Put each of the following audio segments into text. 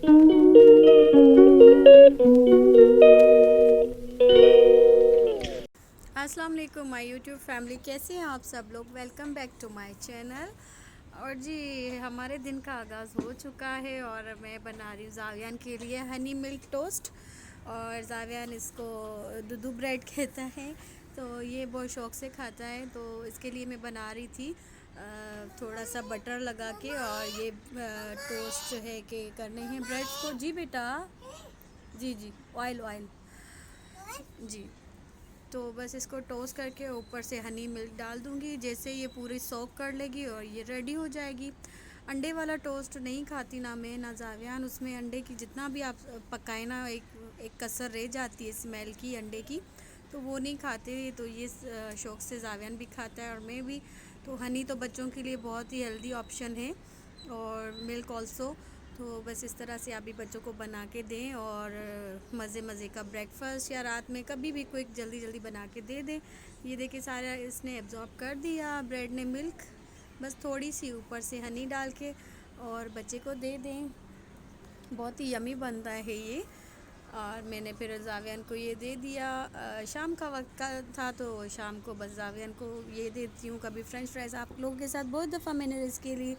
अस्सलाम वालेकुम my YouTube family, कैसे हैं आप सब लोग। Welcome back to my channel. और जी हमारे दिन का आगाज़ हो चुका है और मैं बना रही हूँ जावियान के लिए हनी मिल्क टोस्ट। और जावियान इसको दूधू ब्रेड कहता है, तो ये बहुत शौक़ से खाता है। तो इसके लिए मैं बना रही थी थोड़ा सा बटर लगा के, और ये टोस्ट जो है कि करने हैं ब्रेड्स को। जी बेटा, जी जी, ऑयल ऑयल, जी। तो बस इसको टोस्ट करके ऊपर से हनी मिल्क डाल दूँगी। जैसे ये पूरी सोक कर लेगी और ये रेडी हो जाएगी। अंडे वाला टोस्ट नहीं खाती ना मैं ना जावियान। उसमें अंडे की जितना भी आप पकाए ना, एक एक कसर रह जाती है स्मेल की अंडे की, तो वो नहीं खाते। तो ये शौक़ से जावियान भी खाता है और मैं भी। तो हनी तो बच्चों के लिए बहुत ही हेल्दी ऑप्शन है, और मिल्क ऑल्सो। तो बस इस तरह से आप भी बच्चों को बना के दें, और मज़े मज़े का ब्रेकफास्ट या रात में कभी भी क्विक जल्दी जल्दी बना के दे दें। ये देखिए सारा इसने एब्जॉर्ब कर दिया ब्रेड ने मिल्क। बस थोड़ी सी ऊपर से हनी डाल के और बच्चे को दे दें। बहुत ही यमी बनता है ये। और मैंने फिर जावियान को ये दे दिया। शाम का वक्त का था, तो शाम को बस जावियान को ये देती हूँ। कभी फ्रेंच फ्राइज़ आप लोगों के साथ बहुत दफ़ा मैंने इसके लिए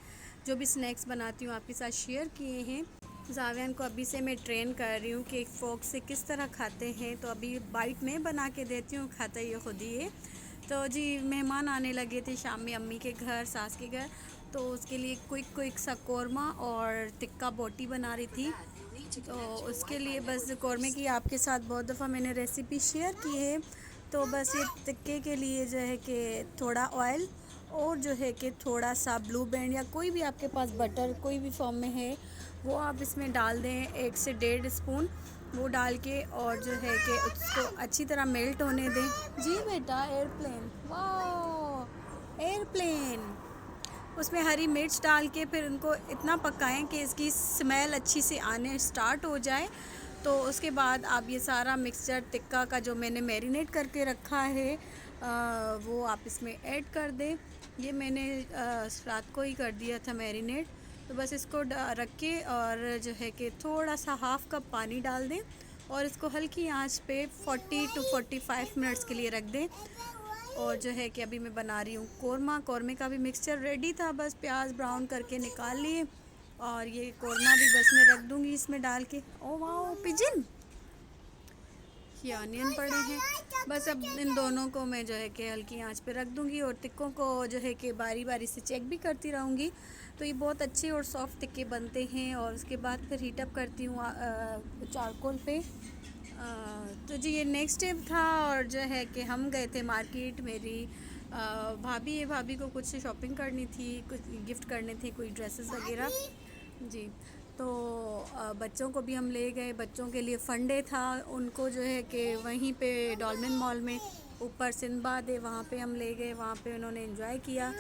जो भी स्नैक्स बनाती हूँ आपके साथ शेयर किए हैं। जावियान को अभी से मैं ट्रेन कर रही हूँ कि एक फ़ोर्क से किस तरह खाते हैं। तो अभी बाइट में बना के देती हूँ, खाता ये खुद ही है। तो जी मेहमान आने लगे थे शाम में अम्मी के घर, सास के घर। तो उसके लिए क्विक क्विक सा कौरमा और टिक्का बोटी बना रही थी। तो उसके लिए बस कौरमे की आपके साथ बहुत दफ़ा मैंने रेसिपी शेयर की है। तो बस ये टिक्के के लिए जो है कि थोड़ा ऑयल, और जो है कि थोड़ा सा ब्लू बैंड या कोई भी आपके पास बटर कोई भी फॉर्म में है वो आप इसमें डाल दें। 1 से 1.5 स्पून वो डाल के, और जो है कि उसको अच्छी तरह मेल्ट होने दें। जी बेटा, एयरप्लेन, वाह एयरप्लेन। उसमें हरी मिर्च डाल के फिर उनको इतना पकाएं कि इसकी स्मेल अच्छी से आने स्टार्ट हो जाए। तो उसके बाद आप ये सारा मिक्सचर टिक्का का जो मैंने मैरिनेट करके रखा है वो आप इसमें ऐड कर दें। ये मैंने रात को ही कर दिया था मैरिनेट। तो बस इसको रख के, और जो है कि थोड़ा सा हाफ़ कप पानी डाल दें, और इसको हल्की आंच पे 40 टू 45 मिनट्स के लिए रख दें। और जो है कि अभी मैं बना रही हूँ कौरमा। कौरमे का भी मिक्सचर रेडी था, बस प्याज ब्राउन करके निकाल लिए, और ये कौरमा भी बस मैं रख दूँगी इसमें डाल के। ओ वाह पिजन, ये अनियन पड़े हैं। बस अब इन दोनों को मैं जो है कि हल्की आंच पे रख दूँगी, और टिक्कों को जो है कि बारी बारी से चेक भी करती रहूँगी। तो ये बहुत अच्छे और सॉफ्ट टिक्के बनते हैं। और उसके बाद फिर हीटअप करती हूँ चारकोल पे। तो जी ये नेक्स्ट स्टेप था। और जो है कि हम गए थे मार्केट। मेरी भाभी है, भाभी को कुछ शॉपिंग करनी थी, कुछ गिफ्ट करने थे, कोई ड्रेसेस वगैरह। जी। तो बच्चों को भी हम ले गए। बच्चों के लिए फन डे था, उनको जो है कि वहीं पे डॉल्मेन मॉल में ऊपर सिंदबाद है वहाँ पे हम ले गए। वहाँ पे उन्होंने एंजॉय किया,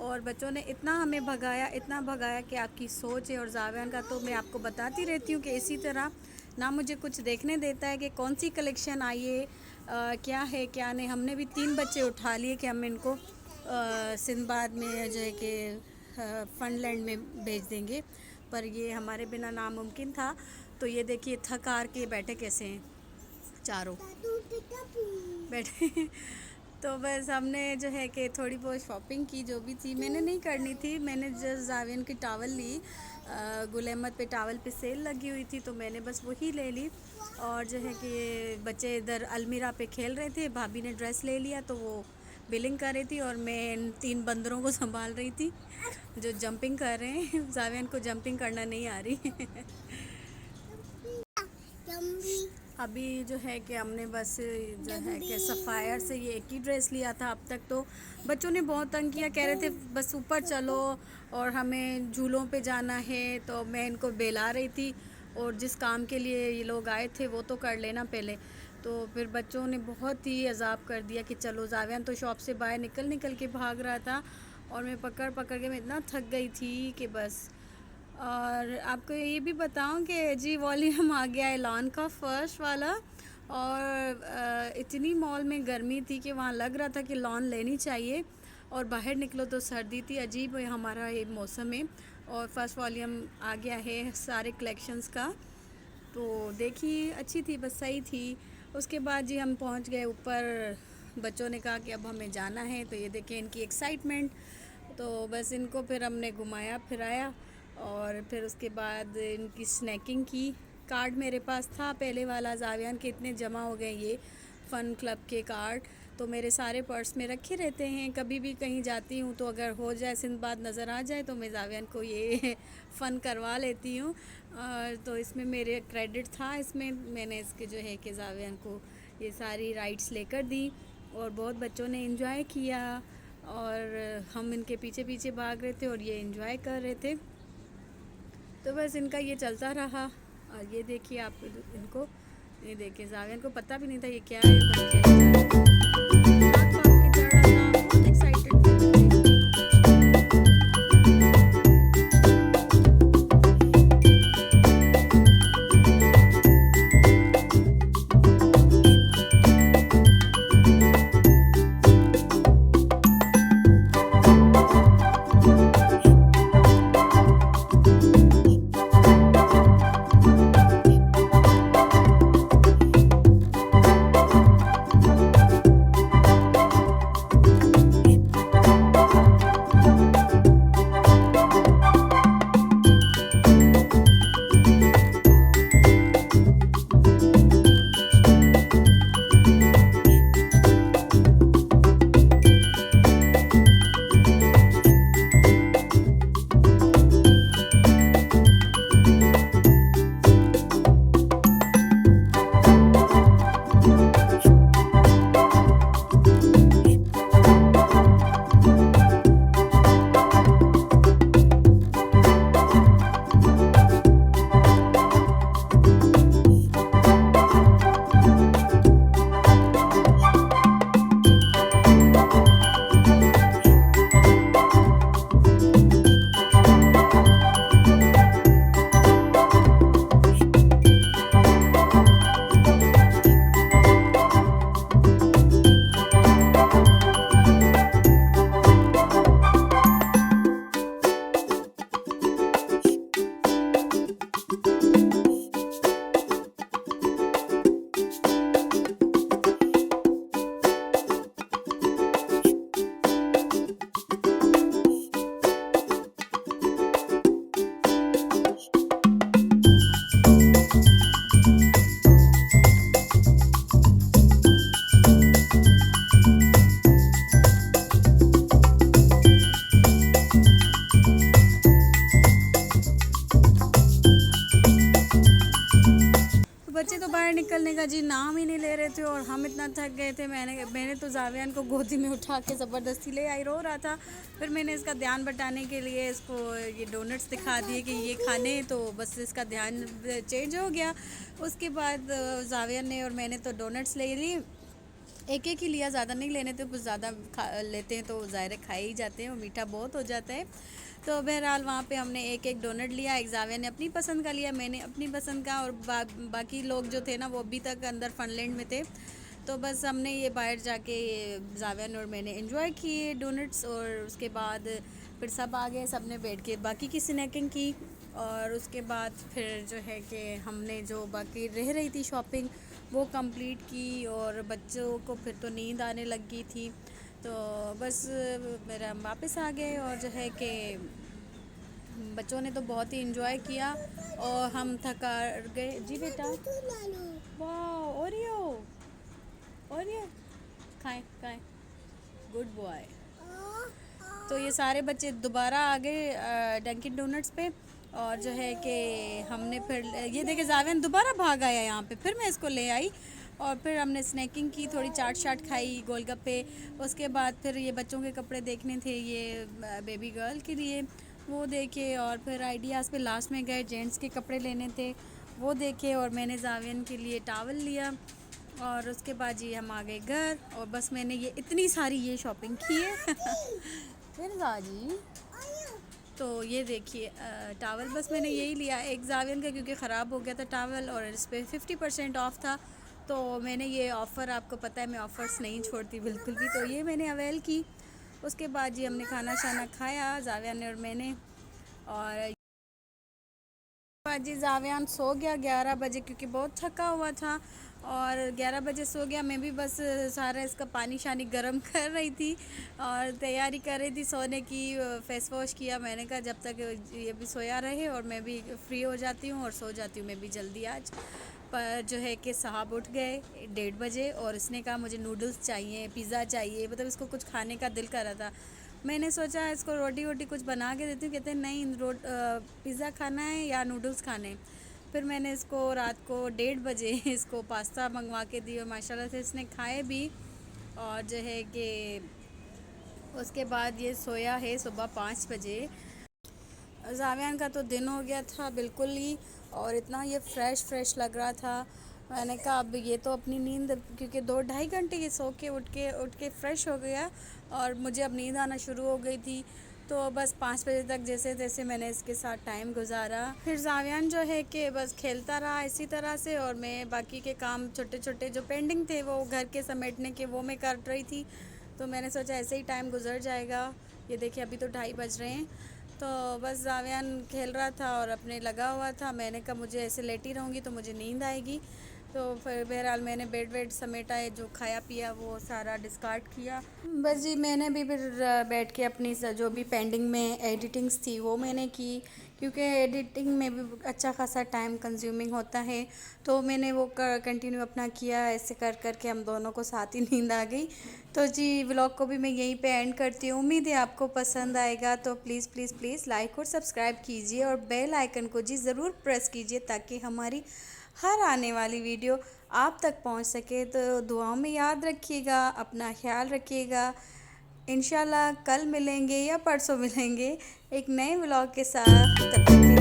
और बच्चों ने इतना हमें भगाया, इतना भगाया कि आपकी सोच है। और जावियान का तो मैं आपको बताती रहती हूँ कि इसी तरह ना मुझे कुछ देखने देता है कि कौन सी कलेक्शन आई है, क्या है क्या नहीं। हमने भी 3 बच्चे उठा लिए कि हम इनको सिंदबाद में जो है कि फनलैंड में भेज देंगे, पर ये हमारे बिना नामुमकिन था। तो ये देखिए थक हार के बैठे कैसे हैं चारों बैठे। तो बस हमने जो है कि थोड़ी बहुत शॉपिंग की, जो भी थी मैंने नहीं करनी थी। मैंने जस्ट जावियन की टावल ली, गुल अहमद पे टावल पे सेल लगी हुई थी, तो मैंने बस वही ले ली। और जो है कि बच्चे इधर अलमीरा पे खेल रहे थे, भाभी ने ड्रेस ले लिया तो वो बिलिंग कर रही थी, और मैं इन 3 बंदरों को संभाल रही थी जो जंपिंग कर रहे हैं। जावियन को जंपिंग करना नहीं आ रही। अभी जो है कि हमने बस जो है कि सफ़ायर से ये एक ही ड्रेस लिया था। अब तक तो बच्चों ने बहुत तंग किया, कह रहे थे बस ऊपर चलो और हमें झूलों पे जाना है। तो मैं इनको बेला रही थी, और जिस काम के लिए ये लोग आए थे वो तो कर लेना पहले। तो फिर बच्चों ने बहुत ही अजाब कर दिया कि चलो। जावियान तो शॉप से बाहर निकल निकल के भाग रहा था, और मैं पकड़ पकड़ के मैं इतना थक गई थी कि बस। और आपको ये भी बताऊं कि जी वॉल्यूम आ गया है लॉन का फर्स्ट वाला। और इतनी मॉल में गर्मी थी कि वहाँ लग रहा था कि लॉन लेनी चाहिए, और बाहर निकलो तो सर्दी थी। अजीब है हमारा ये मौसम है। और फर्स्ट वॉल्यूम आ गया है सारे कलेक्शंस का। तो देखिए अच्छी थी, बस सही थी। उसके बाद जी हम पहुंच गए ऊपर। बच्चों ने कहा कि अब हमें जाना है, तो ये देखें इनकी एक्साइटमेंट। तो बस इनको फिर हमने घुमाया फिराया और फिर उसके बाद इनकी स्नैकिंग की। कार्ड मेरे पास था पहले वाला, जावियान के इतने जमा हो गए ये फ़न क्लब के कार्ड, तो मेरे सारे पर्स में रखे रहते हैं। कभी भी कहीं जाती हूँ तो अगर हो जाए सिंदबाद नज़र आ जाए तो मैं जावियान को ये फ़न करवा लेती हूँ। तो इसमें मेरे क्रेडिट था, इसमें मैंने इसके जो है कि जावियान को ये सारी राइड्स लेकर दी और बहुत बच्चों ने एंजॉय किया और हम इनके पीछे पीछे भाग रहे थे और ये एंजॉय कर रहे थे। तो बस इनका ये चलता रहा। और ये देखिए आप इनको, ये देखिए जावियान को पता भी नहीं था ये क्या है, बस खेलने जा रहा था, भाग भाग के चढ़ रहा था, बहुत एक्साइटेड थे बच्चे। बच्चे तो बाहर निकलने का जी नाम ही नहीं ले रहे थे और हम इतना थक गए थे। मैंने तो जावियान को गोदी में उठा के ज़बरदस्ती ले आई, रो रहा था। फिर मैंने इसका ध्यान बटाने के लिए इसको ये डोनट्स दिखा दिए कि ये खाने, तो बस इसका ध्यान चेंज हो गया। उसके बाद जावियान ने और मैंने तो डोनट्स ले ली, एक एक ही लिया, ज़्यादा नहीं लेने थे, कुछ ज़्यादा लेते हैं तो ज़ाहिर खाए ही जाते हैं और मीठा बहुत हो जाता है। तो बहरहाल वहाँ पे हमने एक एक डोनट लिया, एक जाविया ने अपनी पसंद का लिया, मैंने अपनी पसंद का, और बाकी लोग जो थे ना वो अभी तक अंदर फनलैंड में थे। तो बस हमने ये बाहर जाके जावियान और मैंने एंजॉय किए डोनट्स, और उसके बाद फिर सब आ गए, सब ने बैठ के बाकी की स्नैकिंग की। और उसके बाद फिर जो है कि हमने जो बाकी रह रही थी शॉपिंग वो कंप्लीट की, और बच्चों को फिर तो नींद आने लग गई थी। तो बस मेरा हम वापस आ गए और जो है कि बच्चों ने तो बहुत ही एंजॉय किया और हम थका गए। जी बेटा, वाह, ओरियो ओरियो खाएं खाएं, गुड बॉय। तो ये सारे बच्चे दोबारा आ गए डंकिन डोनट्स पे, और जो है कि हमने फिर ये देखे जावियान दोबारा भाग आया यहाँ पे, फिर मैं इसको ले आई और फिर हमने स्नैकिंग की, थोड़ी चाट शाट खाई, गोलगप्पे। उसके बाद फिर ये बच्चों के कपड़े देखने थे, ये बेबी गर्ल के लिए, वो देखे। और फिर आइडियाज़ पे लास्ट में गए, जेंट्स के कपड़े लेने थे वो देखे, और मैंने जावियान के लिए टावल लिया। और उसके बाद जी हम आ गए घर, और बस मैंने ये इतनी सारी ये शॉपिंग की है फिर जी। तो ये देखिए टावल बस मैंने यही लिया, एक जावियन का क्योंकि ख़राब हो गया था टावल, और इस पर 50% ऑफ़ था, तो मैंने ये ऑफ़र, आपको पता है मैं ऑफ़र्स नहीं छोड़ती बिल्कुल भी, तो ये मैंने अवेल की। उसके बाद जी हमने खाना शाना खाया जावियन ने और मैंने, और जी जावियान सो गया 11 बजे क्योंकि बहुत थका हुआ था, और 11 बजे सो गया। मैं भी बस सारा इसका पानी शानी गर्म कर रही थी और तैयारी कर रही थी सोने की। फेस वॉश किया, मैंने कहा जब तक ये भी सोया रहे और मैं भी फ्री हो जाती हूँ और सो जाती हूँ मैं भी जल्दी आज। पर जो है कि साहब उठ गए 1:30 बजे और इसने कहा मुझे नूडल्स चाहिए, पिज़्ज़ा चाहिए, मतलब इसको कुछ खाने का दिल कर रहा था। मैंने सोचा इसको रोटी वोटी कुछ बना के देती हूँ, कहते हैं नहीं पिज़्ज़ा खाना है या नूडल्स खाने हैं। फिर मैंने इसको रात को 1:30 बजे इसको पास्ता मंगवा के दी और माशाल्लाह से इसने खाए भी। और जो है कि उसके बाद ये सोया है सुबह 5 बजे। जावियान का तो दिन हो गया था बिल्कुल ही, और इतना ये फ्रेश लग रहा था। मैंने कहा अब ये तो अपनी नींद, क्योंकि 2-2.5 घंटे ये सो के उठ के फ़्रेश हो गया और मुझे अब नींद आना शुरू हो गई थी। तो बस 5 बजे तक जैसे तैसे मैंने इसके साथ टाइम गुजारा। फिर जावियान जो है कि बस खेलता रहा इसी तरह से, और मैं बाकी के काम छोटे छोटे जो पेंडिंग थे वो घर के समेटने के वो मैं कर रही थी। तो मैंने सोचा ऐसे ही टाइम गुजर जाएगा। ये देखिए अभी तो 2:30 बज रहे हैं। तो बस जावियान खेल रहा था और अपने लगा हुआ था। मैंने कहा मुझे ऐसे लेटी रहूँगी तो मुझे नींद आएगी। तो फिर बहरहाल मैंने बेड वेड समेटा है, जो खाया पिया वो सारा डिस्कार्ड किया। बस जी मैंने भी फिर बैठ के अपनी जो भी पेंडिंग में एडिटिंग्स थी वो मैंने की, क्योंकि एडिटिंग में भी अच्छा खासा टाइम कंज्यूमिंग होता है। तो मैंने वो कंटिन्यू अपना किया, ऐसे कर कर के हम दोनों को साथ ही नींद आ गई। तो जी व्लॉग को भी मैं यहीं पे एंड करती हूँ। उम्मीद है आपको पसंद आएगा, तो प्लीज़ प्लीज़ प्लीज़ लाइक और सब्सक्राइब कीजिए और बेल आइकन को जी ज़रूर प्रेस कीजिए ताकि हमारी हर आने वाली वीडियो आप तक पहुंच सके। तो दुआओं में याद रखिएगा, अपना ख्याल रखिएगा। इंशाल्लाह कल मिलेंगे या परसों मिलेंगे एक नए व्लॉग के साथ। तब तक के